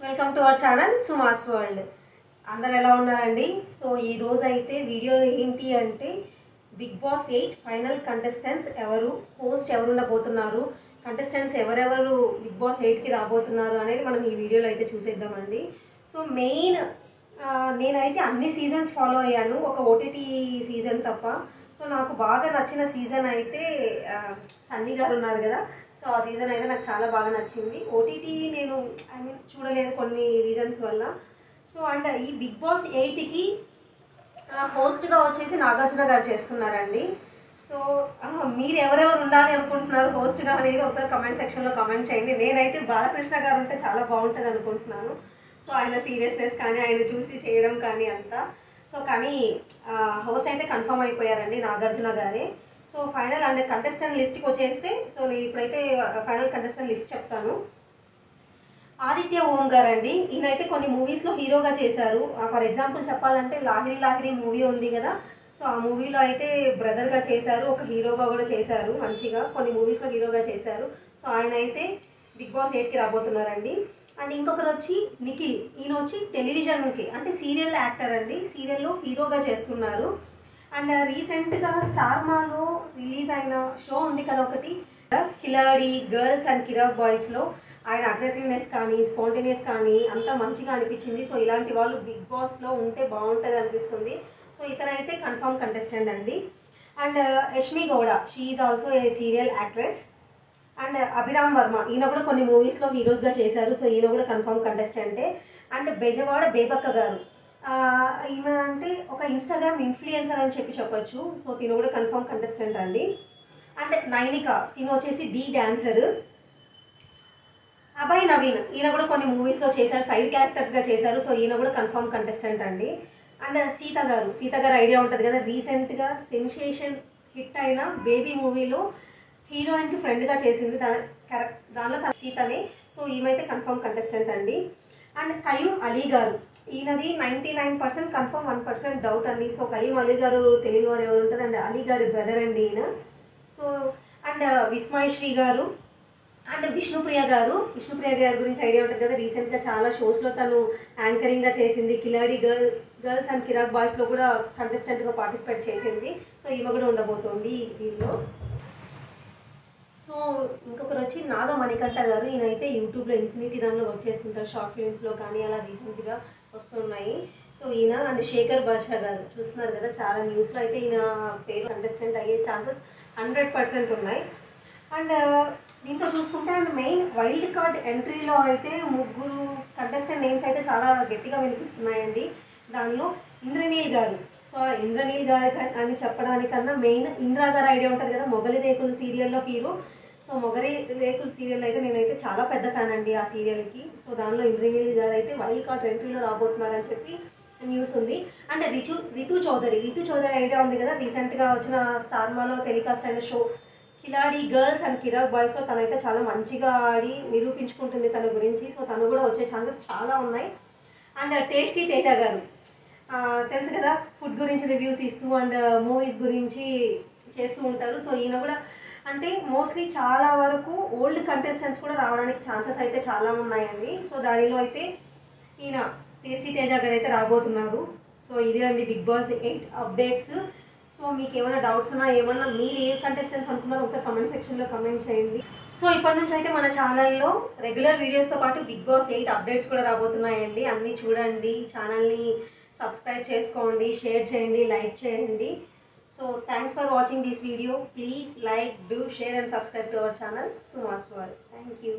Welcome to our channel సుమాస్ world. అందరు ఎలా ఉన్నారండి? సో ఈ రోజు అయితే వీడియో ఏంటి అంటే బిగ్ బాస్ 8 ఫైనల్ కంటెస్టెంట్స్ ఎవరు, హోస్ట్ ఎవరు ఉండబోతున్నారు, కంటెస్టెంట్స్ ఎవరెవరు బిగ్ బాస్ 8కి రాబోతున్నారు అనేది మనం ఈ వీడియోలో అయితే చూసేద్దామండి. సో మెయిన్ నేనైతే అన్ని సీజన్స్ ఫాలో అయ్యాను, ఒక ఓటీటీ సీజన్ తప్ప. సో నాకు బాగా నచ్చిన సీజన్ అయితే సన్నీ గారు ఉన్నారు కదా, సో ఆ సీజన్ అయితే నాకు చాలా బాగా నచ్చింది. ఓటీటీ నేను చూడలేదు కొన్ని రీజన్స్ వల్ల. సో అండ్ ఈ బిగ్ బాస్ 8కి హోస్ట్గా వచ్చేసి నాగార్జున గారు చేస్తున్నారండి. సో మీరు ఎవరెవరు ఉండాలి అనుకుంటున్నారు హోస్ట్గా అనేది ఒకసారి కమెంట్ సెక్షన్లో కమెంట్ చేయండి. నేనైతే బాలకృష్ణ గారు ఉంటే చాలా బాగుంటుంది అనుకుంటున్నాను. సో ఆయన సీరియస్నెస్ కానీ ఆయన చూసి చేయడం కానీ అంతా. సో కానీ హోస్ట్ అయితే కన్ఫర్మ్ అయిపోయారండి నాగార్జున గారే. సో ఫైనల్ అండ్ కంటెస్టెంట్ లిస్ట్కి వచ్చేస్తే, సో నేను ఇప్పుడైతే ఫైనల్ కంటెస్టెంట్ లిస్ట్ చెప్తాను. ఆదిత్య ఓం గారు అండి, ఈయనైతే కొన్ని మూవీస్లో హీరోగా చేశారు. ఫర్ ఎగ్జాంపుల్ చెప్పాలంటే లాహిరి లాహిరి మూవీ ఉంది కదా, సో ఆ మూవీలో అయితే బ్రదర్గా చేశారు, ఒక హీరోగా కూడా చేశారు, మంచిగా కొన్ని మూవీస్లో హీరోగా చేశారు. సో ఆయన అయితే బిగ్ బాస్ 8కి రాబోతున్నారండి. అండ్ ఇంకొకరు వచ్చి నిఖిల్, ఈయన వచ్చి టెలివిజన్కి అంటే సీరియల్ యాక్టర్ అండి, సీరియల్లో హీరోగా చేస్తున్నారు. అండ్ రీసెంట్గా స్టార్ మాలో రిలీజ్ అయిన షో ఉంది కదా ఒకటి, కిలాడి గర్ల్స్ అండ్ కిరాక్ బాయ్స్లో ఆయన అగ్రెసివ్నెస్ కానీ స్పాంటేనియస్ కానీ అంతా మంచిగా అనిపించింది. సో ఇలాంటి వాళ్ళు బిగ్ బాస్లో ఉంటే బాగుంటుంది అనిపిస్తుంది. సో ఇతనైతే కన్ఫర్మ్ కంటెస్టెంట్ అండి. And Yashmi Gowda, she is also a serial actress. And Abhiram Varma, ఈయన కూడా కొన్ని మూవీస్లో హీరోస్గా చేశారు. సో ఈయన కూడా కన్ఫర్మ్ కంటెస్టెంటే. అండ్ బెజవాడ బేబక్క గారు, ఈమె అంటే ఒక ఇన్స్టాగ్రామ్ ఇన్ఫ్లుయెన్సర్ అని చెప్పొచ్చు. సో తిను కూడా కన్ఫర్మ్ కంటెస్టెంట్ అండి. అండ్ నైనిక, తిను వచ్చేసి డి డాన్సర్. అభయ్ నవీన్, ఈయన కూడా కొన్ని మూవీస్లో చేశారు, సైడ్ క్యారెక్టర్స్గా చేశారు. సో ఈయన కూడా కన్ఫర్మ్ కంటెస్టెంట్ అండి. అండ్ సీత గారు ఐడియా ఉంటుంది కదా, రీసెంట్గా సెన్సేషన్ హిట్ అయిన బేబీ మూవీలో హీరోయిన్కి ఫ్రెండ్గా చేసింది, దానిలో సీతనే. సో ఈమెయితే కన్ఫర్మ్ కంటెస్టెంట్ అండి. అండ్ కయూమ్ అలీ గారు, ఈయనది 99% కన్ఫర్మ్, 1% డౌట్ అండి. సో కయూమ్ అలీ గారు తెలియని వారు ఎవరు ఉంటారు, అండ్ అలీ గారి బ్రదర్ అండి ఈయన. సో అండ్ విస్మయ్ శ్రీ గారు అండ్ విష్ణుప్రియ గారు గురించి ఐడియా ఉంటుంది కదా, రీసెంట్గా చాలా షోస్లో తను యాంకరింగ్గా చేసింది, కిలాడి గర్ల్స్ అండ్ కిరాక్ బాయ్స్లో కూడా కంటెస్టెంట్గా పార్టిసిపేట్ చేసింది. సో ఈమె కూడా ఉండబోతోంది దీనిలో. సో ఇంకొకరు వచ్చి నాగ మణికంఠ గారు, ఈయనైతే యూట్యూబ్లో ఇన్ఫినిటీ దానిలో వర్క్ చేస్తుంటారు, షార్ట్ ఫిల్మ్స్లో కానీ అలా రీసెంట్గా వస్తున్నాయి. సో ఈయన అండ్ శేఖర్ బాద్షా గారు చూస్తున్నారు కదా, చాలా న్యూస్లో అయితే ఈయన పేరు కంటెస్టెంట్ అయ్యే ఛాన్సెస్ 100% ఉన్నాయి. అండ్ దీంతో చూసుకుంటే అండ్ మెయిన్ వైల్డ్ కార్డ్ ఎంట్రీలో అయితే ముగ్గురు కంటెస్టెంట్ నేమ్స్ అయితే చాలా గట్టిగా వినిపిస్తున్నాయండి. దానిలో ఇంద్రనీల్ గారు. సో ఇంద్రనీల్ గారు అని చెప్పడానికన్నా మెయిన్ ఇంద్రా గారు ఐడియా ఉంటుంది కదా, మొగలి రేకులు సీరియల్లో హీరో. సో మొగలి రేకులు సీరియల్ అయితే నేనైతే చాలా పెద్ద ఫ్యాన్ అండి ఆ సీరియల్కి. సో దానిలో ఇంద్రనీల్ గారు అయితే వైల్డ్ కార్డ్ ఎంట్రీలో రాబోతున్నారని చెప్పి న్యూస్ ఉంది. అండ్ రితు చౌదరి ఐడియా ఉంది కదా, రీసెంట్గా వచ్చిన స్టార్ మాలో టెలికాస్ట్ అయిన షో కిలాడి గర్ల్స్ అండ్ కిరాక్ బాయ్స్లో తనైతే చాలా మంచిగా ఆడి నిరూపించుకుంటుంది తన గురించి. సో తను కూడా వచ్చే ఛాన్సెస్ చాలా ఉన్నాయి. అండ్ టేస్టీ తేజ గారు, తెలుసు కదా, ఫుడ్ గురించి రివ్యూస్ ఇస్తూ అండ్ మూవీస్ గురించి చేస్తూ ఉంటారు. సో ఈయన కూడా అంటే మోస్ట్లీ చాలా వరకు ఓల్డ్ కంటెస్టెంట్స్ కూడా రావడానికి ఛాన్సెస్ అయితే చాలా ఉన్నాయండి. సో దానిలో అయితే ఈయన టేస్టీ తేజ గారు అయితే రాబోతున్నారు. సో ఇది అండి బిగ్ బాస్ 8 అప్డేట్స్. సో మీకు ఏమైనా డౌట్స్ ఉన్నా, ఏమన్నా మీరు ఏ కంటెస్టెంట్స్ అనుకున్నారో ఒకసారి కమెంట్ సెక్షన్లో కమెంట్ చేయండి. సో ఇప్పటి నుంచి అయితే మన ఛానల్లో రెగ్యులర్ వీడియోస్తో పాటు బిగ్ బాస్ 8 అప్డేట్స్ కూడా రాబోతున్నాయండి. అన్నీ చూడండి, ఛానల్ని సబ్స్క్రైబ్ చేసుకోండి, షేర్ చేయండి, లైక్ చేయండి. So thanks for watching this video. Please like, do, share and subscribe to our channel సుమాస్ world. Thank you.